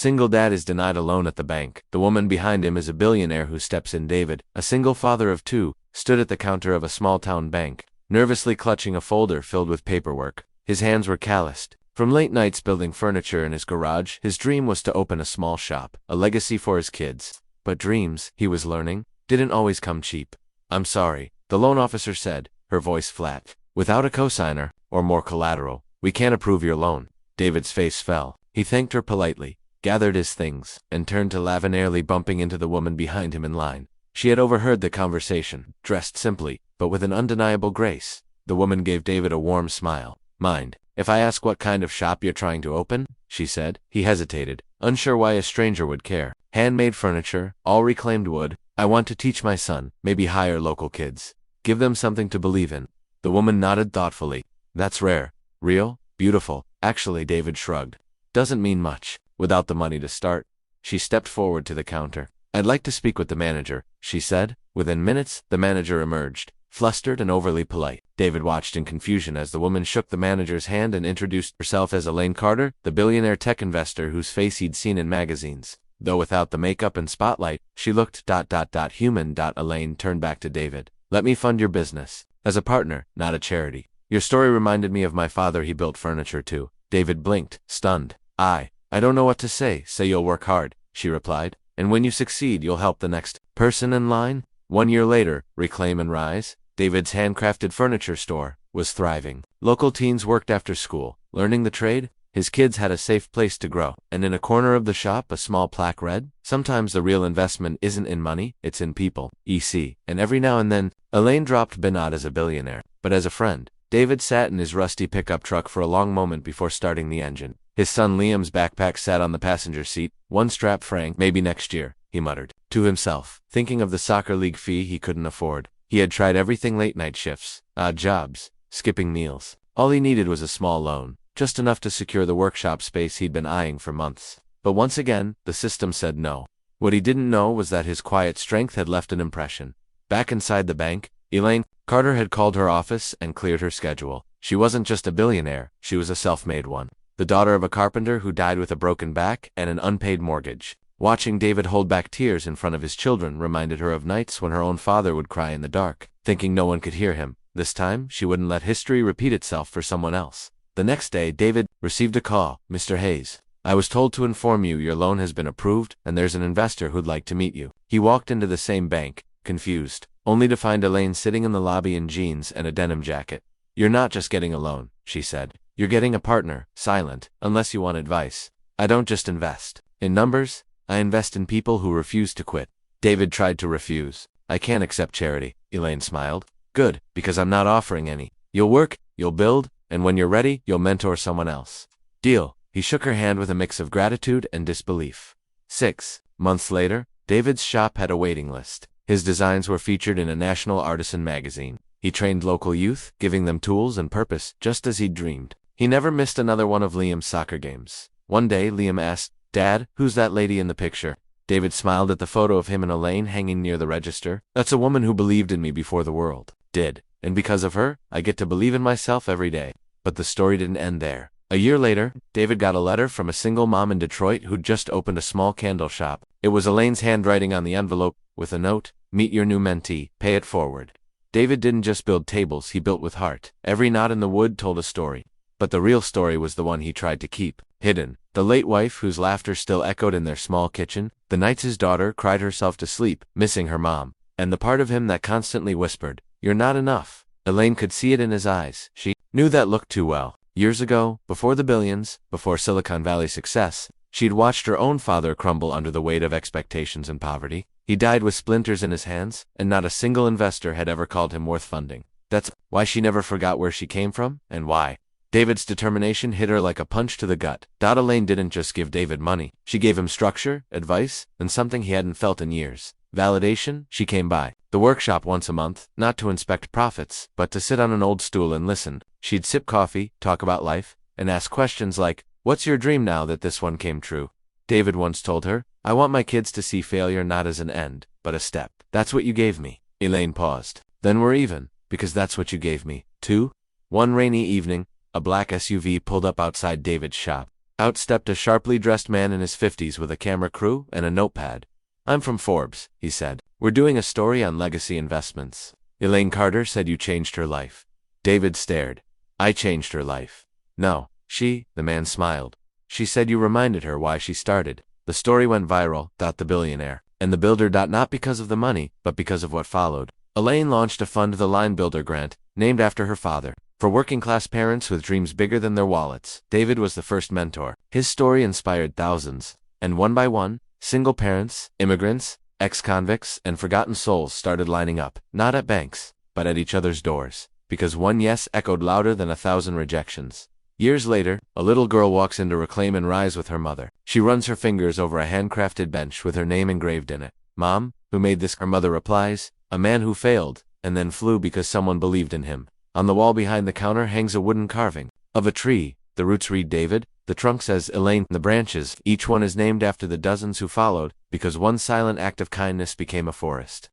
Single dad is denied a loan at the bank. The woman behind him is a billionaire who steps in. David, a single father of two, stood at the counter of a small-town bank, nervously clutching a folder filled with paperwork. His hands were calloused. From late nights building furniture in his garage, his dream was to open a small shop, a legacy for his kids. But dreams, he was learning, didn't always come cheap. "I'm sorry," the loan officer said, her voice flat. "Without a cosigner, or more collateral, we can't approve your loan." David's face fell. He thanked her politely, gathered his things, and turned to leave, nearly bumping into the woman behind him in line. She had overheard the conversation, dressed simply, but with an undeniable grace. The woman gave David a warm smile. "Mind if I ask what kind of shop you're trying to open?" she said. He hesitated, unsure why a stranger would care. "Handmade furniture, all reclaimed wood. I want to teach my son, maybe hire local kids. Give them something to believe in." The woman nodded thoughtfully. "That's rare. Real? Beautiful?" "Actually," David shrugged. "Doesn't mean much, without the money to start." She stepped forward to the counter. "I'd like to speak with the manager," she said. Within minutes, the manager emerged, flustered and overly polite. David watched in confusion as the woman shook the manager's hand and introduced herself as Elaine Carter, the billionaire tech investor whose face he'd seen in magazines. Though without the makeup and spotlight, she looked human. Elaine turned back to David. "Let me fund your business. As a partner, not a charity. Your story reminded me of my father. He built furniture too." David blinked, stunned. I don't know what to say." "Say you'll work hard," she replied. "And when you succeed, you'll help the next person in line." 1 year later, Reclaim and Rise, David's handcrafted furniture store, was thriving. Local teens worked after school, learning the trade. His kids had a safe place to grow. And in a corner of the shop, a small plaque read, "Sometimes the real investment isn't in money, it's in people, EC." And every now and then, Elaine dropped by, not as a billionaire, but as a friend. David sat in his rusty pickup truck for a long moment before starting the engine. His son Liam's backpack sat on the passenger seat, one strap fraying. "Maybe next year," he muttered to himself, thinking of the soccer league fee he couldn't afford. He had tried everything: late-night shifts, odd jobs, skipping meals. All he needed was a small loan, just enough to secure the workshop space he'd been eyeing for months. But once again, the system said no. What he didn't know was that his quiet strength had left an impression. Back inside the bank, Elaine Carter had called her office and cleared her schedule. She wasn't just a billionaire, she was a self-made one. The daughter of a carpenter who died with a broken back and an unpaid mortgage. Watching David hold back tears in front of his children reminded her of nights when her own father would cry in the dark, thinking no one could hear him. This time, she wouldn't let history repeat itself for someone else. The next day, David received a call. "Mr. Hayes, I was told to inform you your loan has been approved and there's an investor who'd like to meet you." He walked into the same bank, confused, only to find Elaine sitting in the lobby in jeans and a denim jacket. "You're not just getting a loan," she said. "You're getting a partner, silent, unless you want advice." "I don't just invest in numbers, I invest in people who refuse to quit." David tried to refuse. "I can't accept charity," Elaine smiled. "Good, because I'm not offering any. You'll work, you'll build, and when you're ready, you'll mentor someone else." "Deal." He shook her hand with a mix of gratitude and disbelief. 6 months later, David's shop had a waiting list. His designs were featured in a national artisan magazine. He trained local youth, giving them tools and purpose, just as he'd dreamed. He never missed another one of Liam's soccer games. One day, Liam asked, "Dad, who's that lady in the picture?" David smiled at the photo of him and Elaine hanging near the register. "That's a woman who believed in me before the world did. And because of her, I get to believe in myself every day." But the story didn't end there. A year later, David got a letter from a single mom in Detroit who'd just opened a small candle shop. It was Elaine's handwriting on the envelope, with a note, "Meet your new mentee, pay it forward." David didn't just build tables, he built with heart. Every knot in the wood told a story. But the real story was the one he tried to keep hidden. The late wife whose laughter still echoed in their small kitchen, the nights his daughter cried herself to sleep, missing her mom, and the part of him that constantly whispered, "You're not enough." Elaine could see it in his eyes. She knew that look too well. Years ago, before the billions, before Silicon Valley success, she'd watched her own father crumble under the weight of expectations and poverty. He died with splinters in his hands, and not a single investor had ever called him worth funding. That's why she never forgot where she came from, and why David's determination hit her like a punch to the gut. Elaine didn't just give David money. She gave him structure, advice, and something he hadn't felt in years. Validation. She came by the workshop once a month, not to inspect profits, but to sit on an old stool and listen. She'd sip coffee, talk about life, and ask questions like, "What's your dream now that this one came true?" David once told her, "I want my kids to see failure not as an end, but a step." "That's what you gave me." Elaine paused. "Then we're even, because that's what you gave me, too." One rainy evening, a black SUV pulled up outside David's shop. Out stepped a sharply dressed man in his 50s with a camera crew and a notepad. "I'm from Forbes," he said. "We're doing a story on legacy investments. Elaine Carter said you changed her life." David stared. "I changed her life." "No, the man smiled. "She said you reminded her why she started." The story went viral, the billionaire, and the builder. Not because of the money, but because of what followed. Elaine launched a fund, the Line Builder Grant, named after her father, for working-class parents with dreams bigger than their wallets. David was the first mentor. His story inspired thousands, and one by one, single parents, immigrants, ex-convicts, and forgotten souls started lining up, not at banks, but at each other's doors, because one yes echoed louder than 1,000 rejections. Years later, a little girl walks in to reclaim and rise with her mother. She runs her fingers over a handcrafted bench with her name engraved in it. "Mom, who made this?" Her mother replies, "A man who failed, and then flew because someone believed in him." On the wall behind the counter hangs a wooden carving of a tree. The roots read David, the trunk says Elaine, the branches, each one is named after the dozens who followed, because one silent act of kindness became a forest.